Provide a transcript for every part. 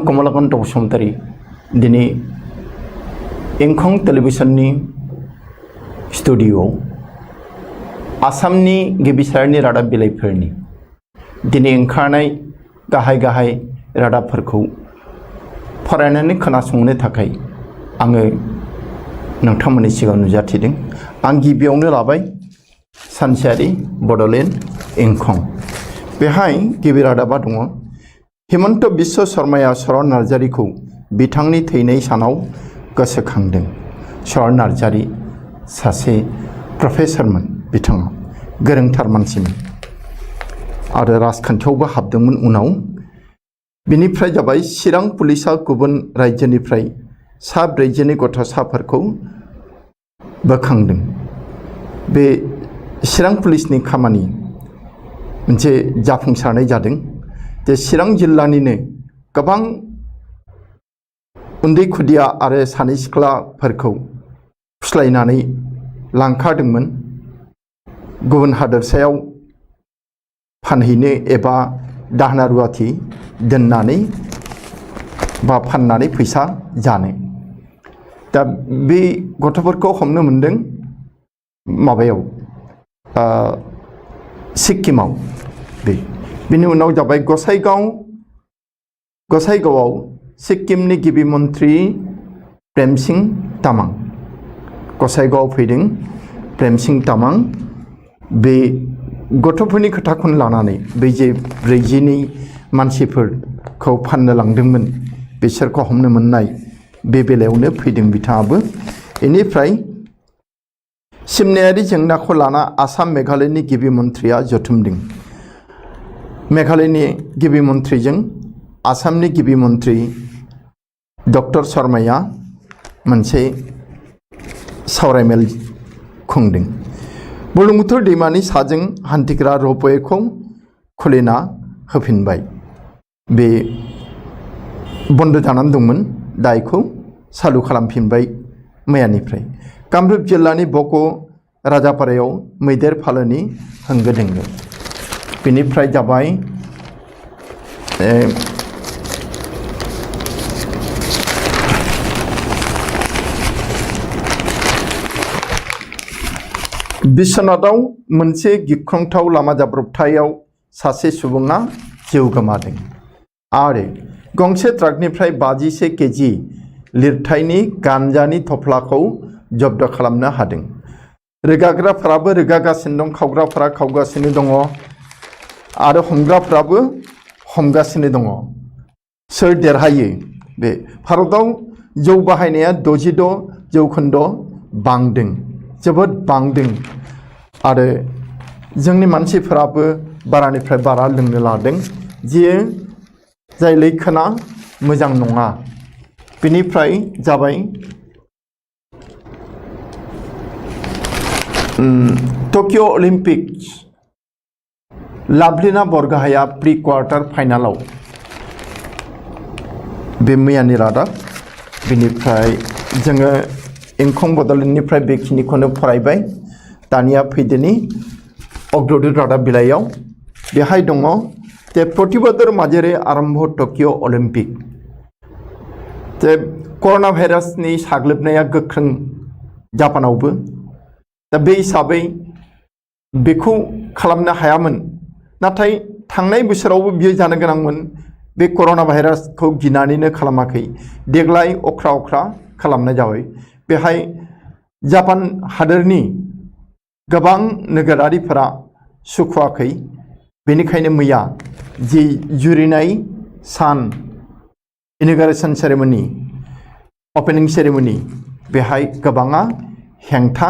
कमलाकान्त बसुमतारी दिनै इंखं टेलिभिजननि स्टुडिय'आव आसामनि गिबिसारनि रादाब बिलाइफोरनि दिनै ओंखारनाय गाहाय रादाबफोरखौ फरायनानै खोनासंनो थाखाय आङो नोंथांमोननि सिगाङाव नुजाथिदों। आं गिबियावनो लाबाय सानसेयारि बड'लेण्ड इंखं। बेहाय गिबि रादाबा दङ, हिमन्त बिश्व शर्माया शरण नार्जारीखौ बिथांनि थैनाय सानाव गोसोखांदों। शरण नार्जारी सासे प्रफेसरमोन, बिथाङा गोरोंथार मानसिमोन आरो राजखान्थियावबो हाबदोंमोन। उनाव बिनिफ्राय जाबाय चिरां पुलिसा गुबुन रायजोनिफ्राय 40 गथ'साफोरखौ बोखांदों। बे चिरां पुलिसनि खामानि मोनसे जाफुंसारनाय जादों। जे चिरां जिल्लानिनो गोबां उन्दै खुदिया आरो सानै सिख्लाफोरखौ फुस्लायनानै लांखारदोंमोन गुबुन हादोरसायाव फानहैनो एबा दाहोना रुवाथि दोननानै बा फाननानै फैसा जानो। दा बे गथ'फोरखौ हमनो मोनदों माबायाव सिक्किमाव। बिनि उनाव जाबाय गसाइगावआव सिक्किमनि गिबि मन्त्रि प्रेमसिंह तामाङ। गसाइगावआव फैदों प्रेमसिंह तामाङ। बे गथ'फोरनि खोथाखौनो लानानै बै जे 42 मानसिफोरखौ फाननो लांदोंमोन बिसोरखौ हमनो मोननाय बे बेलायावनो फैदों बिथाङाबो। बेनिफ्राय सिमनायारि जेंनाखौ लाना आसाम मेघालयनि गिबि मन्थ्रिया जथुमदों। मेघालयनि गिबि मन्थ्रिजों आसामनि गिबि मन्थ्रि डक्टर शर्माया मोनसे सावरायमेल खुंदों। बुरलुंबुथुर दैमानि साजों हान्थिग्रा रपवेखौ खुलिना होफिनबाय। बे बन्द जानानै दंमोन, दा बेखौ चालु खालामफिनबाय मैयानिफ्राय। कामरुप जिल्लानि बक' राजापारायाव मैदेर फालोनि होंगो दोंगो। बेनिफ्राय जाबाय बिश्वनाथाव मोनसे गिख्रंथाव लामा जाब्रबथायाव सासे सुबुङा जिउ गोमादों आरो गंसे ट्राकनिफ्राय 51 केजि लिरथायनि गान्जानि थफ्लाखौ जब्द खालामनो हादों। रोगाग्राफोराबो रोगागासिनो दं, खावग्राफोरा खावगासिनो दङ आरो हमग्राफोराबो हमगासिनो दङ। सोर देरहायो? बे भारतआव जौ बाहायनाया 66% बांदों, जोबोद बांदों आरो जोंनि मानसिफोराबो बारानिफ्राय बारा लोंनो लादों, जाय लैखोना मोजां नङा। बेनिफ्राय जाबाय टकिअ अलिम्पिक्स। लाभलिना बरग'हाइया प्रि क्वार्टार फाइनालाव। बे मैयानि रादाब। बेनिफ्राय जोङो इंखं बड'लेण्डनिफ्राय बेखिनिखौनो फरायबाय। दानिया फैदोनि अग्रदूत रादाब बिलाइयाव। बेहाय दङ जे प्रतिबदर माजेरे आरम्भ टकिअ अलिम्पिक। जे कर'ना भाइरासनि साग्लोबनाया गोख्रों जापानावबो। दा बे हिसाबै बेखौ खालामनो हायामोन, नाथाय थांनाय बोसोरावबो बियो जानो गोनांमोन। बे कर'ना भाइरासखौ गिनानैनो खालामाखै, देग्लाय अख्रा खालामनाय जाबाय। बेहाय जापान हादोरनि गोबां नोगोरारिफोरा सुखुवाखै। बेनिखायनो मैया जि जुरिनाय सान इन'ग्रेसन सेरेमनि, अपेनिं सेरेमनि, बेहाय गोबाङा हेंथा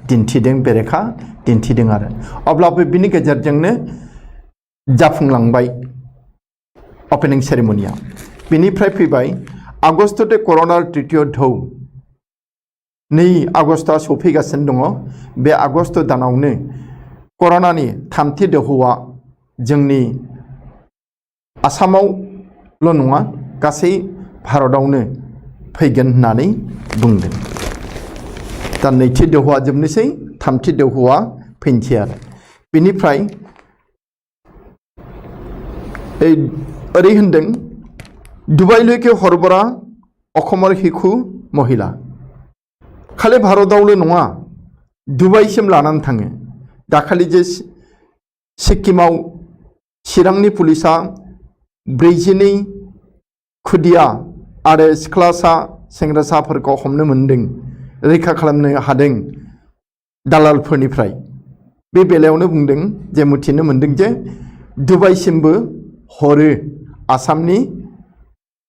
दिन्थिदों, बेरेखा दिन्थिदों आरो अब्लाबो बिनि गेजेरजोंनो जाफुंलांबाय अपेनिं सेरेमनिया। बेनिफ्राय फैबाय आगस्ट'ते कर'नार तृतीय ढौ। 2 आगस्टआ सफैगासिनो दङ। बे आगस्ट दानावनो कर'नानि 3थि दोहौआ जोंनि आसामावल' नङा, गासै भारतआवनो फैगोन होननानै बुंदों। दा 2थि दोहौआ जोबनोसै, 3थि दोहौआ फैनोसै आरो। बेनिफ्राय ओरै होनदों ডুবাইলৈকে হৰবৰা অসমৰ শিশু মহিলা খালি ভাৰতआवल' नङा ডুবাইसिम लानानै थाङो दाखालि जे सिक्किमाव चिरांनि पुलिसा 42 खुदिया आरो सिख्लासा सेंग्रासाफोरखौ हमनो मोन्दों रैखा खालामनो हादों दालालफोरनिफ्राय बे बेलायावनो बुंदों जे मिथिनो मोन्दों जे डुबाइसिमबो हरो आसामनि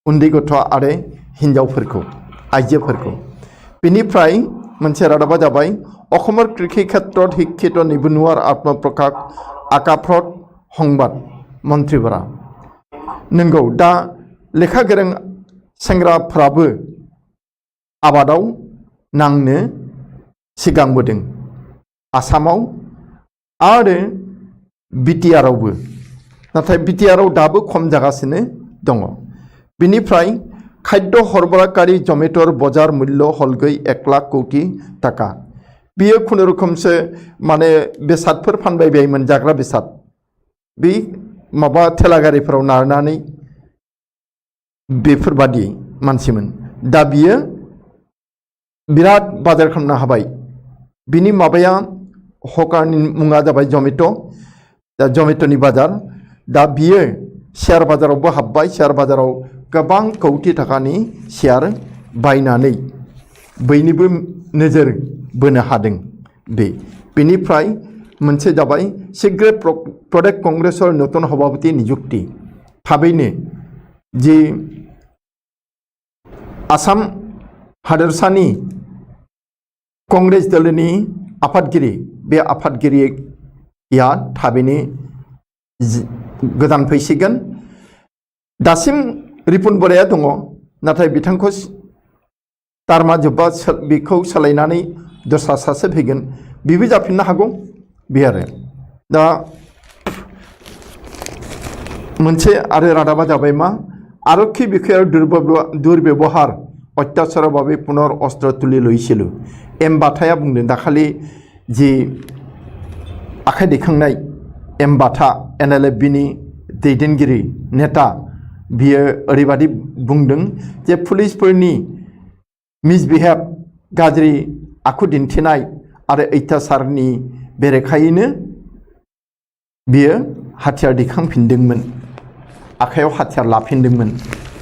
उन्दै गथ' आरो हिन्जावफोरखौ आइजोफोरखौ बेनिफ्राय मोनसे रादाबा जाबाय অসমৰ কৃষি ক্ষেত্ৰত শিক্ষিত নিবনুৱাৰ আত্মপ্ৰকাশ আকাফ্ৰত সংবাদ মন্ত্ৰীবৰা नंगौ दा लेखा गोरों सेंग्राफ्राबो आबादाव नांनो सिगांबोदों आसामाव आरो बिटिआरआवबो नाथाय बिटिआरआव दाबो खम जागासिनो दङ बिनिफ्राय खाद्य हरबराकारि जमेट'र बजार मूल्य हलगै 1 लाख कोटी टाका बियो खुनुरुखुमसो माने बेसादफोर फानबाय बायोमोन जाग्रा बेसाद बे माबा थेला गारिफोराव नारनानै बेफोरबादि मानसिमोन दा बियो बिराद बाजार खालामनो हाबाय बिनि माबाया हकारनि मुङा जाबाय जमेट' दा जमेट'नि बाजार दा बियो शेयार बाजारावबो हाबबाय शेयार बाजाराव गोबां कौटि टाकानि शेयार बायनानै बयनिबो नोजोर बोनो हादों बेनिफ्राय मोनसे जाबाय सिग्रेट प्रडेक्ट कंग्रेसर नतुन सभापति नियुक्ति थाबैनो जे आसाम हादोरसानि कंग्रेस दलनि आफादगिरि बे आफादगिरिया थाबैनो गोदान फैसिगोन दासिम रिपुन बराया दङ नाथाय बिथांखौ टार्मा जोब्बा बेखौ सोलायनानै दस्रा सासे फैगोन बेबो जाफिननो हागौ बे आरो दा मोनसे आरो रादाबा जाबाय मा आरक्षी बिखायाव दुर्व्यवहार अत्याचार भावे पुनर अस्त्र तुलि लैसिलु एम बाथाया बुंदों दाखालि जि आखाइ दैखांनाय एम बाथा NLFBनि दैदेनगिरि नेता बियो ओरैबादि बुंदों जे पुलिसफोरनि मिसबिहेव गाज्रि आखु दिन्थिनाय आरो अत्याचारनि बेरेखायैनो बियो हाथियार दैखांफिनदोंमोन आखायाव हाथियार लाफिनदोंमोन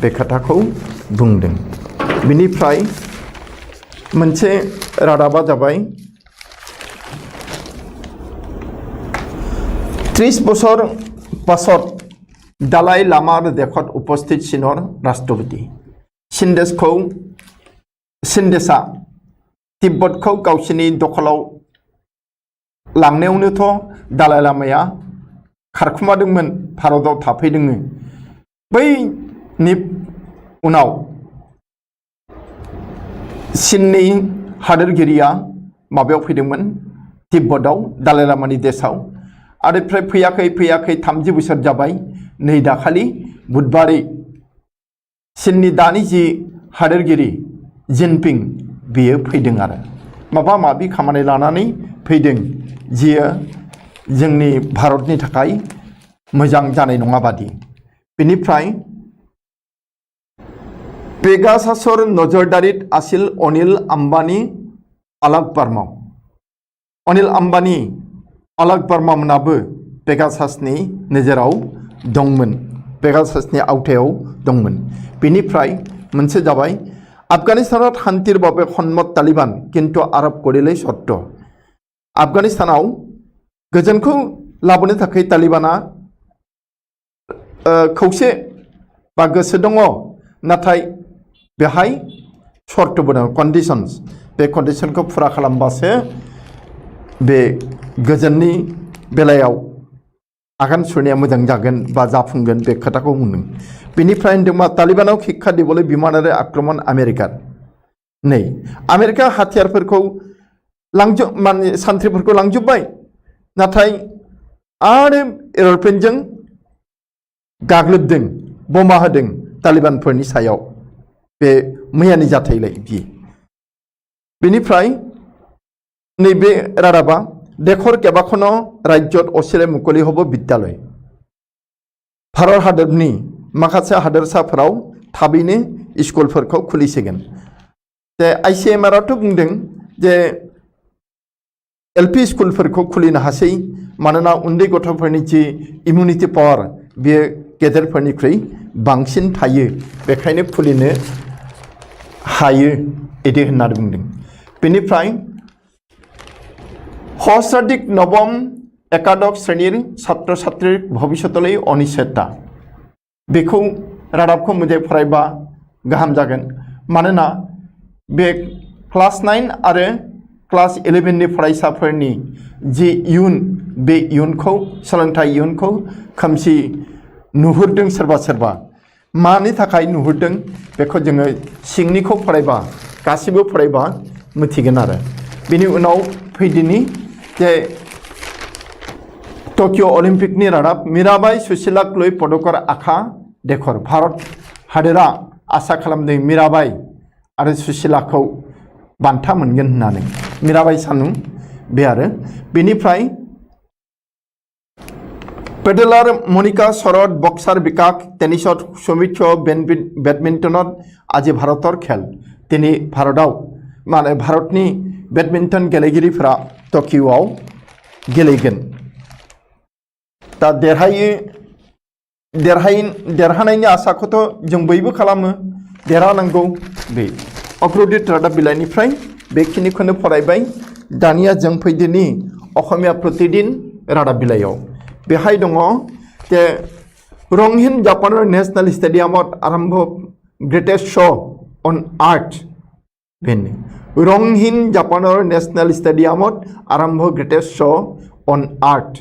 बे खोथाखौ बुंदों बिनिफ्राय मोनसे रादाबा जाबाय 30 বছৰ পাছত दालाइ लामार देशत उपस्थित चीनर राष्ट्रपति सिन्देशा तिब्बतखौ गावसिनि दखलाव लांनायावनोथ' दालाइ लामाया खारखुमादोंमोन भारताव थाफैदोंमोन बैनि उनाव चीननि हादोरगिरिया माबायाव फैदोंमोन तिब्बताव दालाइ लामानि देशआव आरो फैयाखै 30 बोसोर जाबाय नै दाखालि बुधबारै चीननि दानि जि हादोरगिरि जिनपिं बियो फैदों आरो माबा माबि खामानि लानानै फैदों जियो जोंनि भारतनि थाखाय मोजां जानाय नङा बादि बेनिफ्राय पेगासासर नजरदारित आसिल अनिल आम्बानी आलाक बार्मा अनिल आम्बानी आलाक बार्मा मोनाबो पेगासासनि नोजोराव दंमोन पेगासासनि आवथायाव दंमोन बेनिफ्राय मोनसे जाबाय आफगानिस्तानाव शान्तिर বাবে সন্মত तालिबान किन्तु आरब करिलै शर्त आफगानिस्तानाव गोजोनखौ लाबोनो थाखाय तालिबाना खौसे बा गोसो दङ नाथाय बेहाय शर्तबो दङ कन्डिशन्स बे कन्डिशनखौ फुरा खालामबासो बे गोजोननि बेलायाव आगान सुरनाया मोजां जागोन बा जाफुंगोन बे खोथाखौ बुंदों बेनिफ्राय होनदोंमा तालिबानाव शिक्षा दिबोलै बिमानारि आक्रमण आमेरिका नै आमेरिका हाथियारफोरखौ माने सान्थ्रिफोरखौ लांजोब्बाय नाथाय आरो एर'प्लेनजों गाग्लोबदों बमा होदों तालिबानफोरनि सायाव बे मैयानि जाथायलाय बेनिफ्राय नैबे रादाबा देशर केबाखनो राज्यत असिरे मुकलि हब विद्यालय भारत हादरनि माखासे हादोरसाफोराव थाबैनो स्कुलफोरखौ खुलिसिगोन। जे ICMR बुंदों जे LP स्कुलफोरखौ खुलिनो हासै मानोना उन्दै गथ'फोरनि जि इमिउनिटि पावार बेयो गेदेरफोरनिख्रुइ बांसिन थायो, बेखायनो खुलिनो हायो इदि होननानै बुंदों। बेनिफ्राय सहस्राधिक नवम एकादश श्रेणीर छात्र छात्रीर भबिष्यतलै अनिश्चितता, बेखौ रादाबखौ मोजाङै फरायबा गाहाम जागोन। मानोना बे क्लास 9 आरो क्लास 11 नि फरायसाफोरनि जि इयुन, बे इयुनखौ सोलोंथाइ इयुनखौ खोमसि नुहुरदों सोरबा सोरबा। मानि थाखाय नुहुरदों बेखौ जोङो सिंनिखौ फरायबा, गासिबो फरायबा मिथिगोन आरो। बेनि उनाव फैदिनि जे टकिअ अलिम्पिकनि रादाब, मीराबाई सुशीलाक्लय पदकर आखा देखर। भारत हादोरा आसा खालामदों मीराबाई आरो सुशीलाखौ बान्था मोनगोन होननानै। मीराबाई सानु बे आरो बेनिफ्राय पेडलार मनिका शरद, बक्सार बिकाश, टेनिसत सौमित्र, बेडमिन्टনত आज भारतर खेल। दिनै भारताव माने भारतनि बेडमिन्टन गेलेगिरिफोरा टकिअआव गेलेगोन। दा देरहानायनि आसाखौथ' जों बयबो खालामो, देरहानांगौ। बे अग्रदूत रादाब बिलाइनिफ्राय बेखिनिखौनो फरायबाय। दानिया जों फैदिनि असमिया प्रतिदिन रादाब बिलाइयाव। बेहाय दङ जे रंहिन जापानर नेशनेल स्टेडियामत आरम्भ ग्रेटेस्ट शो अन आर्ट। बेनो रंहिन जापानर नेशनेल स्टेडियामत आरम्भ ग्रेटेस्ट शो अन आर्ट।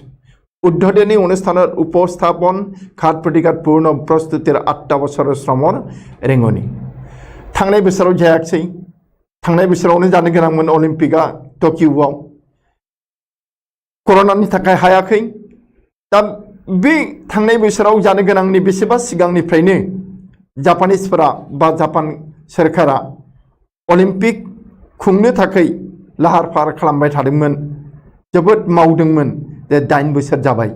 उद्বোধনী অনুষ্ঠানৰ উপস্থাপন ঘাট প্ৰতিঘাত পূৰ্ণ প্ৰস্তুতিৰ 8টা বছৰৰ শ্ৰমৰ ৰেঙনি। थांनाय बोसोराव जायाखै, थांनाय बोसोरावनो जानो गोनांमोन अलिम्पिकआ टकिअआव, कर'नानि थाखाय हायाखै। दा बे थांनाय बोसोराव जानो गोनांनि बेसेबा सिगांनिफ्रायनो जापानिसफोरा बा जापान सोरखारा अलिम्पिक खुंनो थाखाय लाहार फाहार खालामबाय थादोंमोन, जोबोद मावदोंमोन। जे 8 बोसोर जाबाय।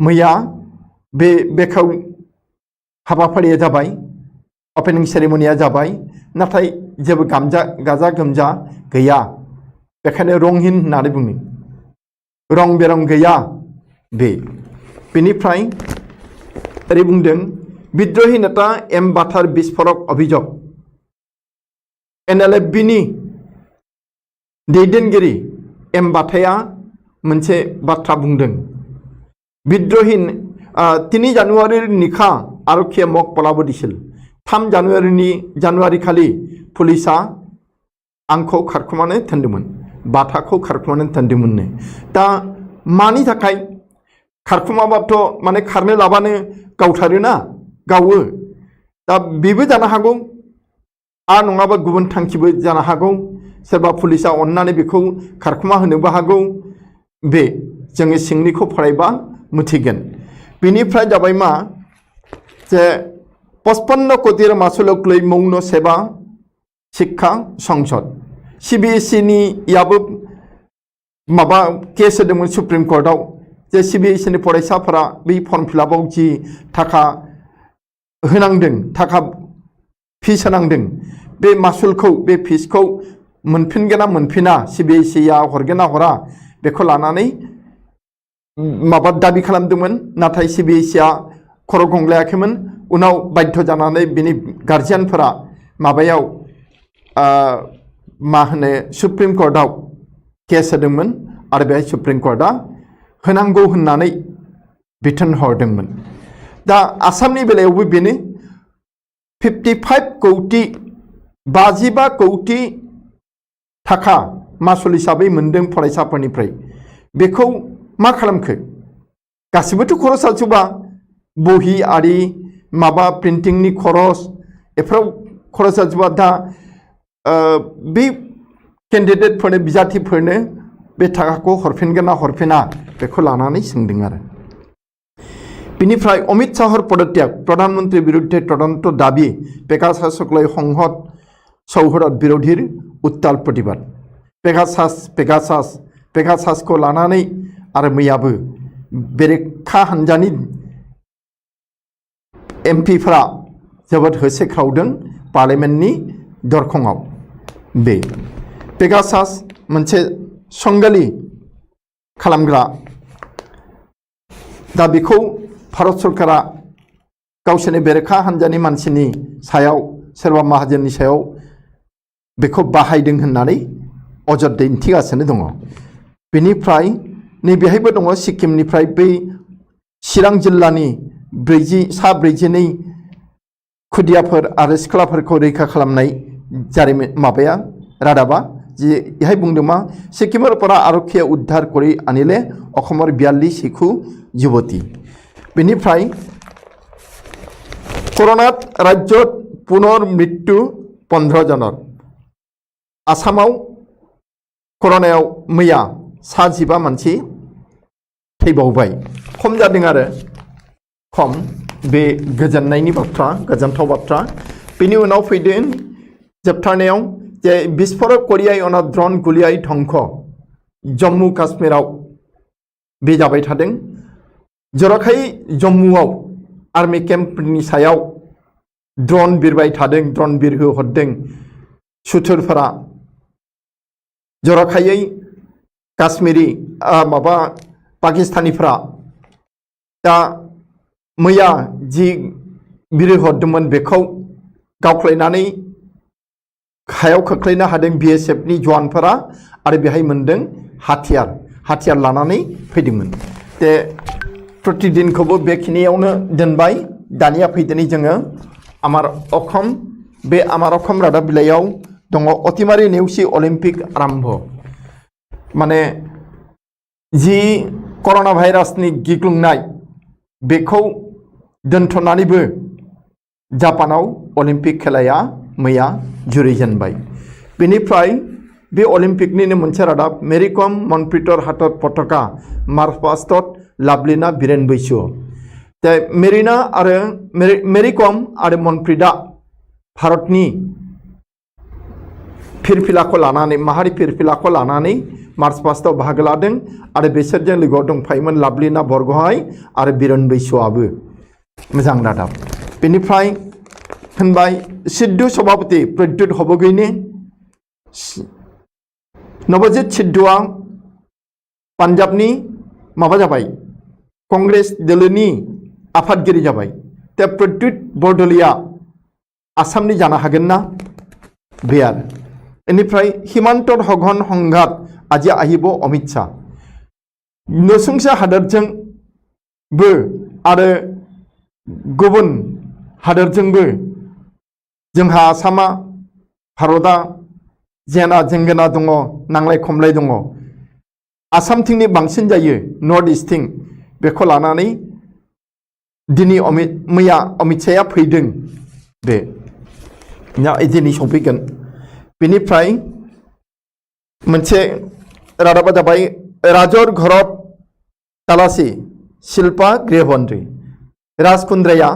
मैया बेखौ हाबाफारिया जाबाय, ओपनिं सेरेमनिया जाबाय, नाथाय जेबो गाजा गोमजा गैया। बेखायनो रंहिन होननानै बुङो, रं बेरं गैया। बेनिफ्राय ओरै बुंदों बिद्रही नेता एम बाथार बिस्फोरक अभियोग। NLFबीनि दैदेनगिरि एम बाथाया मोनसे बाथ्रा बुंदों। बिद्रही 3 জানুৱাৰীৰ নিশা आरक्षीया मक पलाबो दिছিল। 3 জানুৱাৰী खालि पुलिसा आंखौ खारखुमानो थिनदोंमोन, बाथाखौ खारखुमानो थिनदोंमोननो। दा मानि थाखाय खारखुमाबाथ' माने खारनो लाबानो गावथारोना, गावो। दा बेबो जानो हागौ, आर नङाबा गुबुन थांखिबो जानो हागौ। सोरबा पुलिसा अननानै बेखौ खारखुमा होनोबो हागौ। बे जोङो सिंनिखौ फरायबा मिथिगोन। बेनिफ्राय जाबाय मा जे 55 कोटिर मासुलक्लै मौन सेवा शिक्षा संसद। CBSEनि याबो माबा केस होदोंमोन सुप्रिम कर्टआव जे CBSEनि फरायसाफोरा बै फर्म फिलापआव जि थाखा होनांदों, थाखा फिस होनांदों, बे मासुलखौ, बे फिसखौ मोनफिनगोन ना मोनफिना, CBSEआ हरगोन ना हरा, बेखौ लानानै माबा दाबि खालामदोंमोन। नाथाय CBSEआ खर' गंग्लायाखैमोन। उनाव बाध्य जानानै बिनि गार्जियानफोरा माबायाव मा होनो सुप्रिम कर्टआव केस होदोंमोन आरो बेहाय सुप्रिम कर्टआ होनांगौ होननानै बिथोन हरदोंमोन। दा आसामनि बेलायावबो बेनो 55 कौटि 55 कौटि थाखा मासुल हिसाबै मोनदों फरायसाफोरनिफ्राय। बेखौ मा खालामखो? गासिबोथ' खरस आजोबा, बहि आरि माबा प्रिन्टिंनि खरस, एफोराव खरस आजोबा। दा बे केन्डिडेटफोरनो, बिजाथिफोरनो बे थाखाखौ हरफिनगोन ना हरफिना, बेखौ लानानै सोंदों आरो। बिनिफ्राय अमित शाहर पदत्याग, प्रधानमंत्री बिरुद्धे तदন্ত दाबी, पेगासासकलै সংসদ চৌহদত বিৰোধীৰ উত্তাল प्रतिबाद। पेगासासखौ लानानै आरो मैयाबो बेरेखा हान्जानि एमपिफोरा जोबोद होसेख्रावदों पार्लियामेन्टनि दरखङाव। बे पेगासास मोनसे संगालि खालामग्रा, दा बेखौ भारत सरकारा गावसोरनि बेरेखा हान्जानि मानसिनि सायाव सोरबा माहाजोननि सायाव बेखौ बाहायदों होननानै अजद दिन्थिगासिनो दङ। बेनिफ्राय नैबेहायबो दङ सिक्किमनिफ्राय बै चिरां जिल्लानि 42 खुदियाफोर आरो सिख्लाफोरखौ रैखा खालामनाय जारिमिन माबाया रादाबा जिहाय बुंदों मा सिक्किমৰ পৰা आरक्षीয়ে उद्धार কৰি আনিলে অসমৰ 42 শিশু যুৱতী। बेनिफ्राय कर'नात राज्यत पुनर मृत्यु 15 जনৰ। आसामाव कर'नायाव मैया 15 मानसि थैबावबाय। खम जादों आरो खम, बे गोजोननायनि बाथ्रा, गोजोनथाव बाथ्रा। बेनि उनाव फैदों जोबथारनायाव जे बिस्फोरक करियाय अना ड्रन गुलियाय धंख जम्मु काश्मीराव बे जाबाय थादों। जरखायै जम्मुआव आर्मी केम्पनि सायाव ड्रन बिरबाय थादों, ड्रन बिरहोहरदों सुथुरफोरा। जरखायै काश्मीरी माबा पाकिस्तानिफ्रा दा मैया जि बिरहोहरदोंमोन बेखौ गावख्लायनानै हायाव खोख्लैनो हादों BSFनि जवानफोरा आरो बेहाय मोनदों हाथियार लानानै फैदोंमोन। ते प्रतिदिनखौबो बेखिनियावनो दोनबाय। दानिया फैदोनि जोङो आमार अखम। बे आमार अखम रादाब बिलाइयाव दङ अतिमारि नेवसि अलिम्पिक आरम्भ। माने जि कर'ना भाइरासनि गिग्लुंनाय बेखौ दोनथ'नानैबो जापानाव अलिम्पिक खेलाया मैया जुरिजेनबाय। बेनिफ्राय बे अलिम्पिकनिनो मोनसे रादाब मेरिकम मनप्रीतर हातत पताका मार्च पास्टत लाभलिना बीरेन बैसो। दा मेरिकम आरो मनप्रीतआ भारतनि फिरफिलाखौ लानानै माहारि फिरफिलाखौ लानानै मार्च पास्टआव बाहागो लादों आरो बिसोरजों लोगोआव दंफायोमोन लाभलिना बरग'हाय आरो बीरेन बैसोआबो। मोजां रादाब। बेनिफ्राय होनबाय सिद्धु सभापति प्रद्युत हबगैनि नवजित सिद्धुआ पान्जाबनि माबा जाबाय कंग्रेस दोलोनि आफादगिरि जाबाय। दा प्रद्युत बरदलैया आसामनि जानो हागोन ना बे आरो। बेनिफ्राय हिमान्तर हघन संघात আজি আহিব अमित शाह। नसुंसे हादोरजोंबो आरो गुबुन हादोरजोंबो जोंहा आसामा भारतआ जेना जेंगोना दङ, नांलाय खमलाय दङ। आसामथिंनि बांसिन जायो नर्थ इस्टथिं। बेखौ लानानै मैया अमित शाहया फैदों। बे दिनै सफैगोन। बेनिफ्राय मोनसे रादाबा जाबाय राजर घरत तालासि शिल्पा गृहमन्त्री। राजकुन्द्राया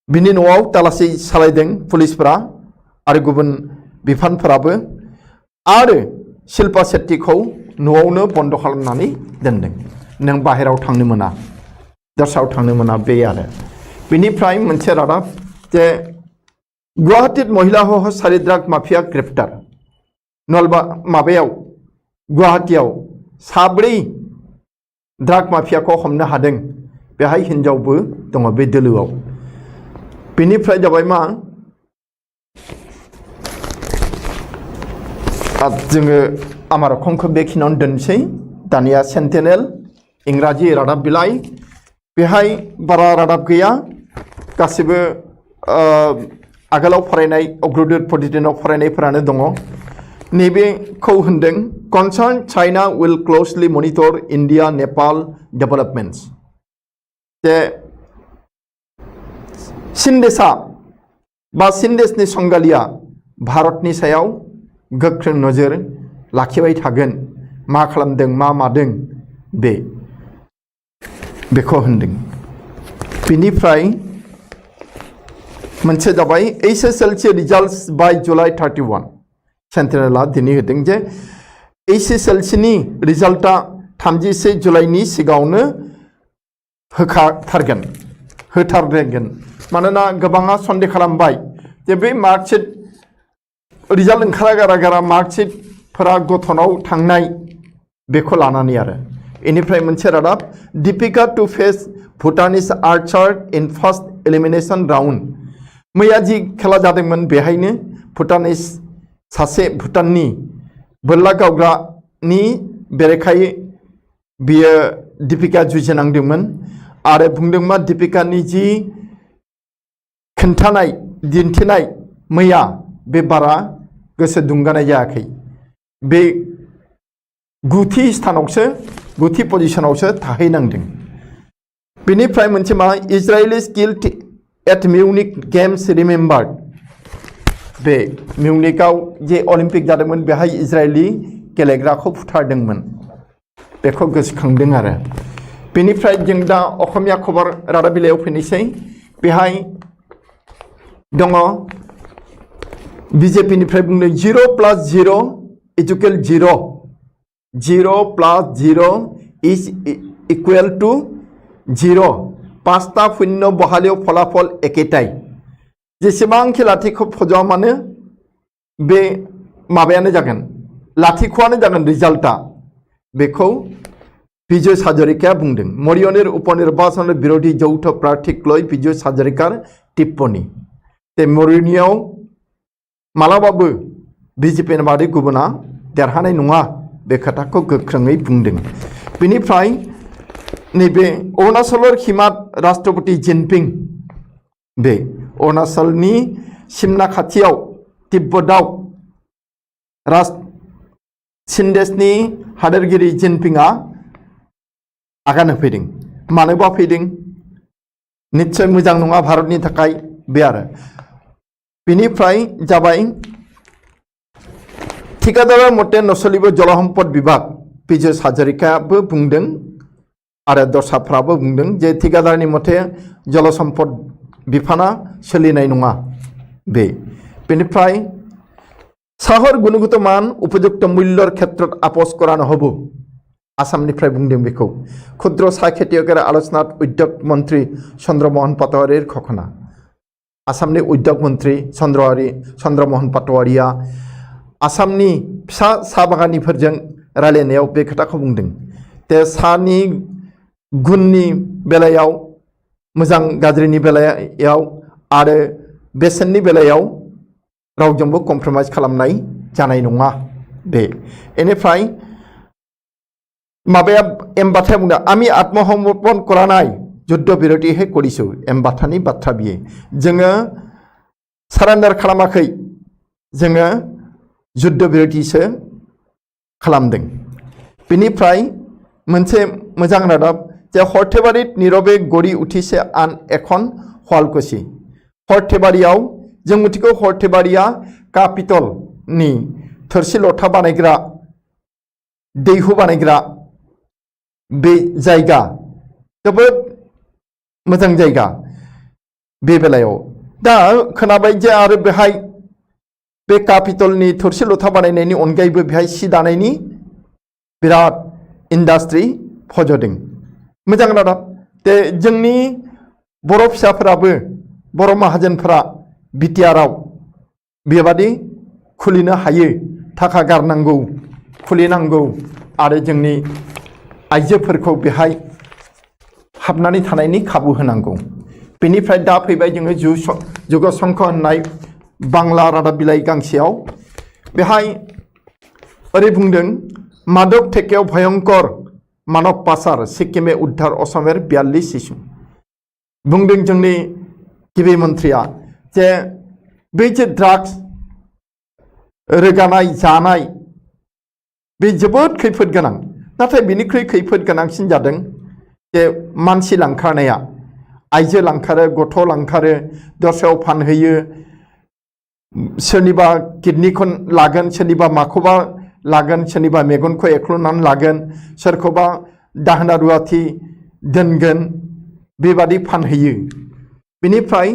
बिनि न'आव तालासि सालायदों पुलिसफोरा आरो गुबुन बिफानफोराबो, आरो शिल्पा शेट्टीखौ न'आवनो बन्द खालामनानै दोनदों। नों बाहेराव थांनो मोना, दस्रायाव थांनो मोना बे आरो। बेनिफ्राय मोनसे रादाब जे गुवाहाटीत महिला सह 4 ड्राग माफिया ग्रेप्टार। नलबा माबायाव गुवाहाटीयाव 4 ड्राग माफियाखौ हमनो हादों। बेहाय हिनजावबो दङ बे दोलोआव। बेनिफ्राय जाबाय मा जोङो आमार अखमखौ बेखिनियावनो दोनसै। दानिया सेन्टिनेल इंराजि रादाब बिलाइ। बेहाय बारा रादाब गैया, गासिबो आगोलाव फरायनाय अग्रदुत प्रतिदिनाव फरायनायफोरानो दङ। नैबेखौ होनदों concern China will closely monitor India Nepal developments. जे सिन्देशा बा सिन्देशनि संगालिया भारतनि सायाव गोख्रों नोजोर लाखिबाय थागोन। मा खालामदों मा मादों बेखौ होनदों। बेनिफ्राय मोनसे जाबाय HSLC रिजाल्ट्स बाय जुलाइ 31। सेन्टिनेलआ दिनै होदों जे HSLCनि रिजाल्टआ 31 जुलाइनि सिगाङावनो होथारगोन। मानोना गोबाङा सन्देह खालामबाय जे बे मार्कशीट रिजाल्ट ओंखारा गारा गारा मार्कशीटफोरा गथनाव थांनाय बेखौ लानानै आरो इनिफ्राय मोनसे रादाब Deepika to face Bhutanese archer in first elimination round मैया जि खेला जादोंमोन बेहायनो भुटानिस सासे भुटाननि बोरला गावग्रानि बेरेखायै बियो दीपिका जुजिनांदोंमोन आरो बुंदोंमोन दीपिकानि जि खोन्थानाय दिन्थिनाय मैया बे बारा गोसो दुंगानाय जायाखै बे गुथि स्थानावसो गुथि पजिशनावसो थाहैनांदों बेनिफ्राय मोनसे मा इजराइलिस किल्ड एट मिउनिक गेम्स रिमेम्बार्ड बे मिउनिकआव जे अलिम्पिक जादोंमोन बेहाय इजराइली गेलेग्राखौ फुथारदोंमोन बेखौ गोसोखांदों आरो बेनिफ्राय जों दा असमिया खबर रादाब बिलाइयाव फैनोसै बेहाय दङ बिजेपिनिफ्राय बुंदों 0 + 0 इक्वल 0 0 + 0 इज इक्वल टू 0 पाँचटा शून्य बहालियाव फलाफल एकेटाइ जेसेबांखि लाथिख' फज'आ मानो बे माबायानो जागोन लाथिख'आनो जागोन रिजाल्टआ बेखौ बिजय हाजरिकाया बुंदों मरियनेर उपनिर्वाचन बिरोधी यौथ प्रार्थीक्लय बिजय हाजरिकार टिप्पणी ते मरियनियाव मालाबाबो बिजेपिनि बादै गुबुना देरहानाय नङा बे खोथाखौ गोख्रोङै बुंदों बेनिफ्राय नैबे अरुणाचल हिमात राष्ट्रपति जिनपिं बे अरुणाचलनि सिमना खाथियाव तिब्बताव चीन देशनि हादोरगिरि जिनपिंआ आगान होफैदों मानोबा फैदों निश्चय मोजां नङा भारतनि थाखाय बे आरो बेनिफ्राय जाबाय ठिकादार मते नसलिबो जलसम्पद विभाग बिजय हाजरिकायाबो बुंदों आरो दस्राफ्राबो बुंदों जे ठिकादारनि मते जलसम्पद बिफाना सोलिनाय नङा बेनिफ्राय साहर गुणगत मान उपयुक्त मूल्यर क्षेत्र आपोज करा নহব आसामनिफ्राय बुंदों बेखौ क्षुद्र साह खेतियकर आलोचनात उद्योग मंत्री चंद्रमोहन पाटवारीर घोषणा आसामनि उद्योग मंत्री चंद्रमोहन पाटवारीया आसामनि फिसा साहा बागानिफोरजों रायलायनायाव बे खोथाखौ बुंदों ते साहानि गुननि बेलायाव मोजां गाज्रिनि बेलायाव आरो बेसेननि बेलायाव रावजोंबो कमप्रमाइज खालामनाय जानाय नङा बे इनिफ्राय माबाया एमबाथाया बुंदों आमी आत्मसमर्पण करानाय युद्ध बिरतिहे करिसु एमबाथानि बाथ्रा बियो जोङो सारेन्डार खालामाखै जोङो युद्ध बिरतिसो खालामदों बेनिफ्राय मोनसे मोजां रादाब जे हरथेबारित नीरवे गड़ी उठिसे आन एखन हुवालकुसि हरथेबारियाव जों मिथिगौ हरथेबारिया कापिटलनि थोरसि लथा बानायग्रा दैहु बानायग्रा बे जायगा जोबोद मोजां जायगा बे बेलायाव दा खोनाबाय जे आरो बेहाय बे कापिटलनि थोरसि लथा बानायनायनि अनगायैबो बेहाय सि दानायनि बिराद इन्डास्ट्रि फज'दों मोजां रादाब ते जोंनि बर' फिसाफोराबो बर' माहाजोनफोरा बिटिआरआव बेबादि खुलिनो हायो थाखा गारनांगौ खुलिनांगौ आरो जोंनि आइजोफोरखौ बेहाय हाबनानै थानायनि खाबु होनांगौ बेनिफ्राय दा फैबाय जोङो जुगशंख होननाय बांला रादाब बिलाइ गांसेयाव बेहाय ओरै बुंदों मादक ठेकेयाव भयंकर मानव पासार सिक्किमे उद्धार असमेर 42 शिशु बुंदों जोंनि गिबि मन्थ्रिया जे बे जे ड्राग्स रोगानाय जानाय बे जोबोद खैफोद गोनां नाथाय बिनिख्रुइ खैफोद गोनांसिन जादों जे मानसि लांखारनाया आइजो लांखारो गथ' लांखारो दस्रायाव फानहैयो सोरनिबा किडनिखौ लागोन सोरनिबा माखौबा लागोन सोरनिबा मेगनखौ एख्ल'नानै लागोन सोरखौबा दाहोना रुवाथि दोनगोन बेबादि फानहैयो बेनिफ्राय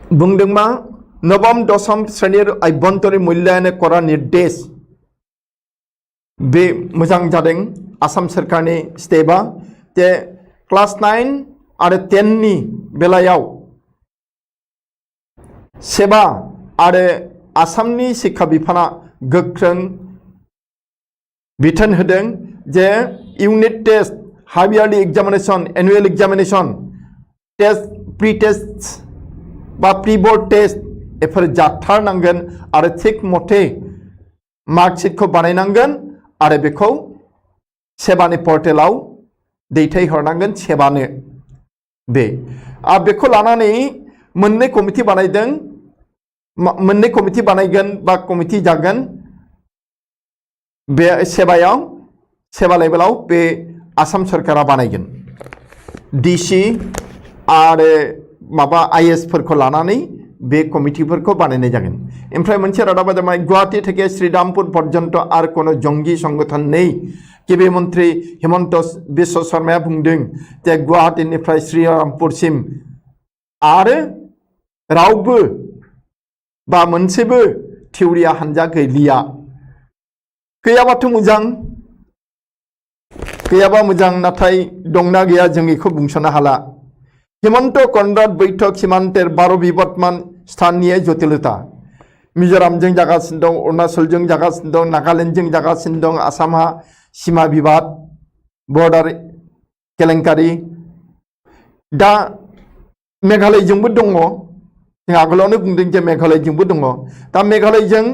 बुंदों मा नवम दशम श्रेणीर आभ्यन्तरीण मूल्यायन करा निर्देश बे मोजां जादों आसाम सरकारनि स्टेपआ जे क्लास 9 आरो 10 नि बेलायाव सेबा आरो आसामनि शिक्षा बिफाना गोख्रों बिथोन होदों जे unit test half yearly examination annual examination test pre test बा प्रि बोर्ड टेस्ट बेफोर जाथारनांगोन आरो थिक मथे मार्कशीटखौ बानायनांगोन आरो बेखौ सेबानि पर्टेलाव दैथायहरनांगोन सेबानो बे बेखौ लानानै मोननै कमिटि बानायदों मोननै कमिटि बानायगोन बा कमिटि जागोन बे सेबा लेभेलाव बे आसाम सरकारा बानायगोन डिसि आरो माबा आईएएस फोरखौ लानानै बे कमिटिफोरखौ बानायनाय जागोन ओमफ्राय मोनसे रादाबा जाबाय गुवाहाटी থেকে श्रीरामपुर पर्यन्त आरो कोनो जंगि संगठन नेই गिबि मन्त्रि हिमन्त बिश्व शर्माया बुंदों जे गुवाहाटीनिफ्राय श्रीरामपुरसिम आरो रावबो बा मोनसेबो थिउरिया हानजा गैलिया गैयाबाथ' मोजां गैयाबा मोजां नाथाय दंना गैया जों बेखौ बुंस'नो हाला हिमन्त कनराड बैठक सीमान्तेर 12 विबदमान स्थानीय जटिलता मिजोरामजों जागासिनो दं अरुणाचलजों जागासिनो दं नागालेण्डजों जागासिनो दं आसामहा सीमा विवाद बर्डार केलेंकारि दा मेघालयजोंबो दङ जों आगोलावनो बुंदों जे मेघालयजोंबो दङ दा मेघालयजों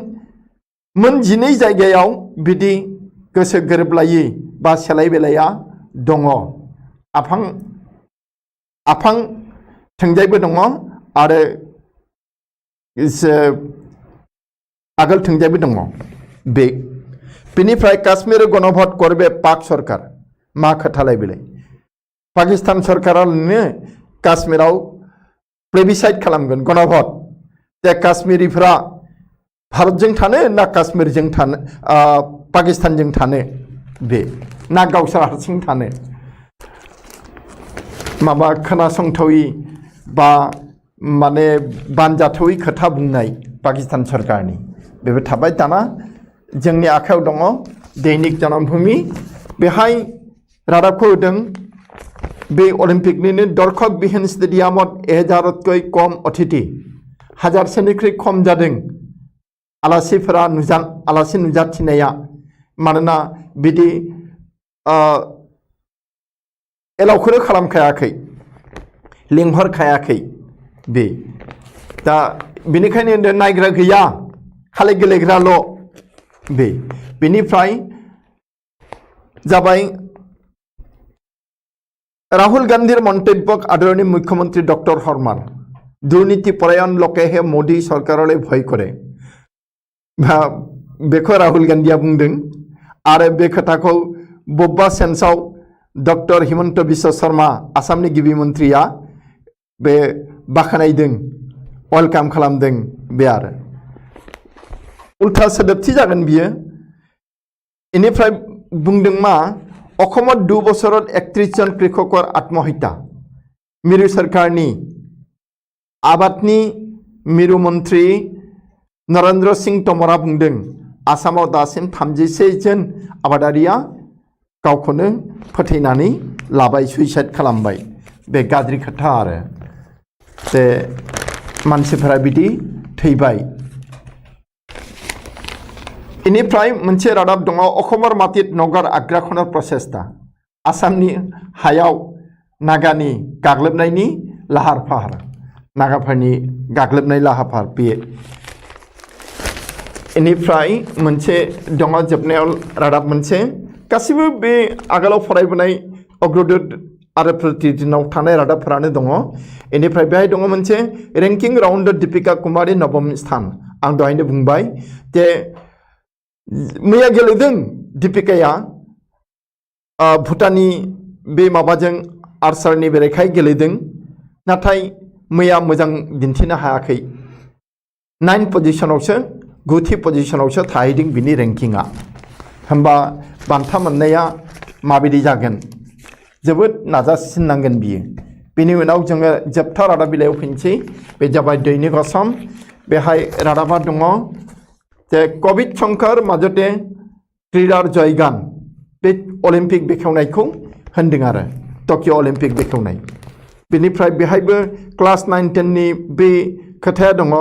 मोन 12 जायगायाव बिदि गोसो गोरोबलायै बा सेलाय बेलाया दङ आफां थोंजायबो दङ आरो आगोल थोंजायबो दङ बेनिफ्राय काश्मीर गणभोट करबे पाक सरकार मा खोथालाय बेलाय पाकिस्तान सरकारानो काश्मीराव प्लेबिसाइड खालामगोन गणभोट जे काश्मीरिफोरा भारतजों थानो ना काश्मीरजों थानो पाकिस्तानजों थानो बे ना गावसोर हारसिं थानो माबा खोनासंथावै बा माने बानजाथावै खोथा बुंनाय पाकिस्तान सरकारनि बेबो थाबाय दाना जोंनि आखायाव दङ दैनिक जनमभूमि बेहाय रादाबखौ होदों बे अलिम्पिकनिनो दरखक बिहीन स्टेडियामाव 1000कै खम अतिथि 1000सेनिख्रुइ खम जादों आलासि नुजाथिनाया मानोना बिदि एलाउखौनो खालामखायाखै लिंहरखायाखै बे दा बेनिखायनो नायग्रा गैया खालि गेलेग्राल' बेनिफ्राय जाबाय राहुल गांधीर मन्तव्यक आदरणीय मुख्यमंत्री डॉक्टर हरमान दुर्नीति परायण लोकेहे मोदी सरकारले भय करे बेखौ राहुल गांधीया बुंदों आरो बे खोथाखौ बबेबा सेन्सआव डॉक्टर हिमंत बिश्व शर्मा आसामनि गिबि मन्त्रिया बे बाख्नायदों वेलकाम खालामदों बे आरो उल्था सोदोबथि जागोन बियो इनिफ्राय बुंदों मा अखमत 2 बছৰত 31 जन कृषकर आत्महत्या मिरु सरकारनि आबादनि मिरु मन्त्रि नरेन्द्र सिंह तोमरा बुंदों आसामाव दासिम 36 जन आबादारिया गावखौनो फोथैनानै लाबाय सुइसाइड खालामबाय बे गाज्रि खोथा आरो जे मानसिफोरा बिदि थैबाय इनिफ्राय मोनसे रादाब दङ अखमर माटित नगर आग्राखनर प्रचेष्टा आसामनि हायाव नागानि गाग्लोबनायनि लाहार फाहार नागाफोरनि गाग्लोबनाय लाहार फाहार बे इनिफ्राय मोनसे दङ जोबनायाव रादाब मोनसे गासिबो बे आगोलाव फरायबोनाय अग्रदूत आरो प्रतिदिनाव थानाय रादाबफोरानो दङ इनिफ्राय बेहाय दङ मोनसे रेंकिं राउन्ड दीपिका कुमारी नवम स्थान आं दहायनो बुंबाय जे मैया गेलेदों दीपिकाया भुटाननि बे माबाजों आर्चारनि बेरेखायै गेलेदों नाथाय मैया मोजां दिन्थिनो हायाखै 9 पजिशनावसो 9थि पजिशनावसो थाहैदों बिनि रेंकिंआ होमबा बान्था मोननाया माबायदि जागोन जोबोद नाजासिननांगोन बियो बेनि उनाव जोङो जोबथा रादाब बिलाइयाव फैनोसै बे जाबाय दैनिक असम बेहाय रादाबा दङ जे कभिड शंकर माजते क्रीडार जयगान बे अलिम्पिक बेखेवनायखौ होनदों आरो टकिअ अलिम्पिक बेखेवनाय बेनिफ्राय बेहायबो क्लास 9 10 नि बे खोथाया दङ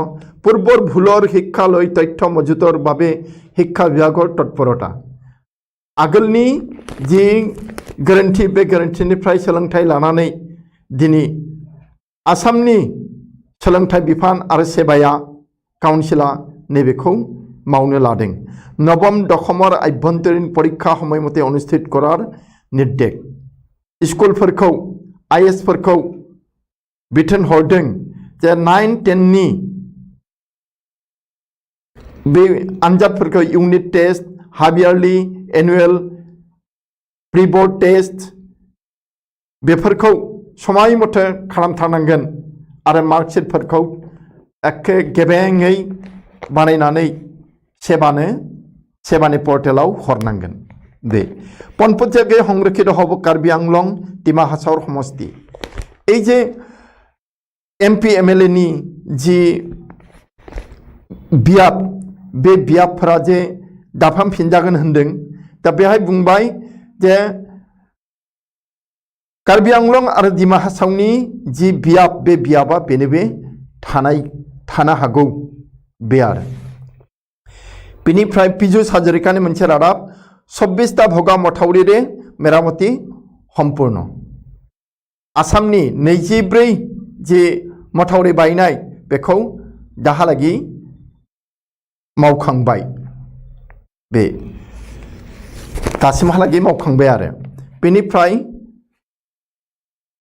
पूर्वर भुलर शिक्षालय तथ्य मजुतर भावे शिक्षा विभागৰ तत्परता आगोलनि जि गोरोन्थि बे गोरोन्थिनिफ्राय सोलोंथाइ लानानै दिनै आसामनि सोलोंथाइ बिफान आरो सेबाया काउन्सिला नैबेखौ मावनो लादों नवम दशমৰ आभ्यन्तरीण परीक्षा समय मते अनुष्ठित करार निर्देश स्कुलफोरखौ आइएसफोरखौ बिथोन हरदों जे 9 10 नि बे आनजादफोरखौ unit test half yearly annual pre board test बेफोरखौ समाय मथे खालामथारनांगोन आरो मार्कशीटफोरखौ एखे गेबेङै बानायनानै सेबानि पर्टेलाव हरनांगोन दे पनपतियागे संरक्षित हब कार्बि आंलं डिमा हासार समष्टि এই যে एमपि एमएलए नि जि बियाब बे बियाबफोरा जे दाफामफिनजागोन होनदों दा बेहाय बुंबाय जे कार्बि आंलं आरो डिमा हासावनि जि बियाब बे बियाबा बेनो बे थानो हागौ बे आरो बेनिफ्राय पीयूष हाजरिकानि मोनसे रादाब 24टा भगा मथावरिरे मेरामति सम्पूर्ण आसामनि 24 जि मथावरि बायनाय बेखौ दाहालागि मावखांबाय बे दासिमहालागि मावखांबाय आरो बेनिफ्राय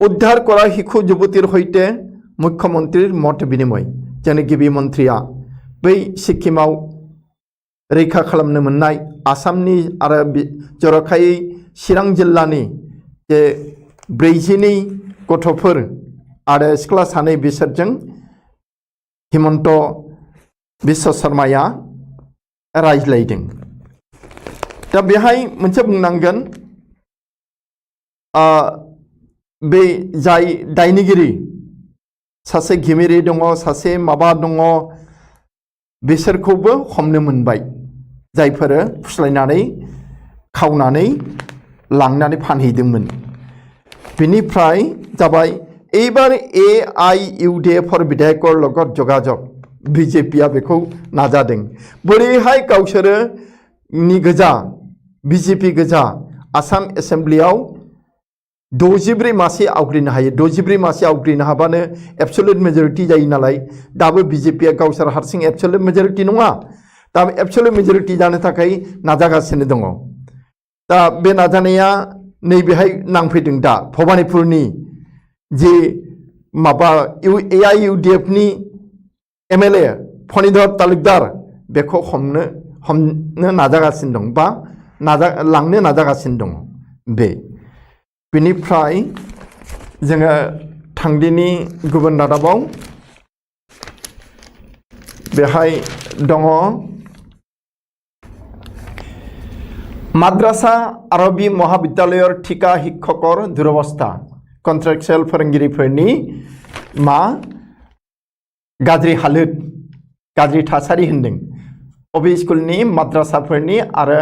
उद्धार करा शिशु युवतीर सहित मुख्यमंत्रीर मत विनिमय जोंनि गिबि मन्थ्रिया बै सिक्किमाव रैखा खालामनो मोननाय आसामनि आरो जरखायै चिरां जिल्लानि जे 42 गथ'फोर आरो सिख्ला सानै बिसोरजों हिमन्त बिश्व शर्माया रायज्लायदों दा बेहाय मोनसे बुंनांगोन बे जाय दायनिगिरि सासे घिमिरि दङ सासे माबा दङ बिसोरखौबो हमनो मोनबाय जायफोर फुस्लायनानै खावनानै लांनानै फानहैदोंमोन बेनिफ्राय जाबाय एबार AIUDFर बिधायকৰ লগত যোগাযোগ बिजेपिया बेखौ नाजादों बोरैहाय गावसोरो नि गोजा बिजेपि गोजा आसाम एसेम्ब्लियाव 64 मासि आवग्रिनो हायो 64 मासि आवग्रिनो हाबानो एबसोल्युट मेजरिटी जायो नालाय दाबो बिजेपिया गावसोर हारसिं एबसोल्युट मेजरिटी नङा दा एबसोल्युट मेजरिटी जानो थाखाय नाजागासिनो दङ दा बे नाजानाया नैबेहाय नांफैदों दा भबानिपुरनि जे माबा AIUDFनि MLA फणिधर तालुकदार बेखौ हमनो नाजागासिनो दं बा लांनो नाजागासिनो दं बेनिफ्राय जोङो थांदिनि गुबुन रादाबाव बेहाय दङ माद्रासा आरबी महाविद्यालयर ठिका शिक्षकर दुरवस्था कन्ट्रेक्चुअल फोरोंगिरिफोरनि मा गाज्रि हालोद गाज्रि थासारि होनदों अबे स्कुलनि माद्रासाफोरनि आरो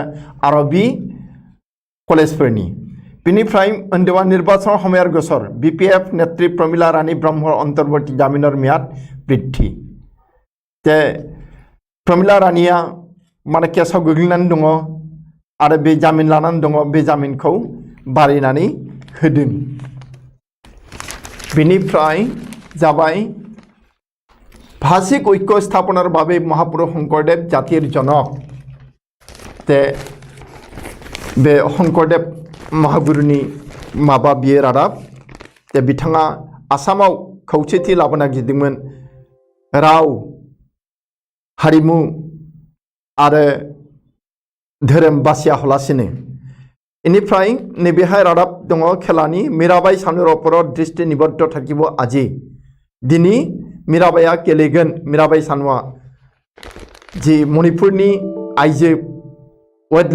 आरबी कलेजफोरनि बेनिफ्राय उन्दैवा निर्वाचन समयर गोसर BPF नेत्री प्रमिला रानी ब्रह्म अंतर्वर्ती जामिनर म्याद बृद्धि जे प्रमिला रानिया माने केसाव गोग्लैनानै दङ आरो बे जामिन लानानै दङ बे जामिनखौ बारायनानै होदों बेनिफ्राय जाबाय भाषिक ঐক্য स्थापनार বাবে महापुरुष शंकरदेव जातिर जनक ते बे शंकरदेव महागुरुनि माबा बियो रादाब ते बिथाङा आसामाव खौसेथि लाबोनो नागिरदोंमोन राव हारिमु आरो धोरोम बासिया हलासिनो इनिफ्राय नैबेहाय रादाब दङ खेलानि मीराबाई सानुर ओपरत दृष्टि निबद्ध थाकिब आजि दिनै मीराबाइया गेलेगोन मीराबाई सानुआ जि मणिपुरनि आइजो वेट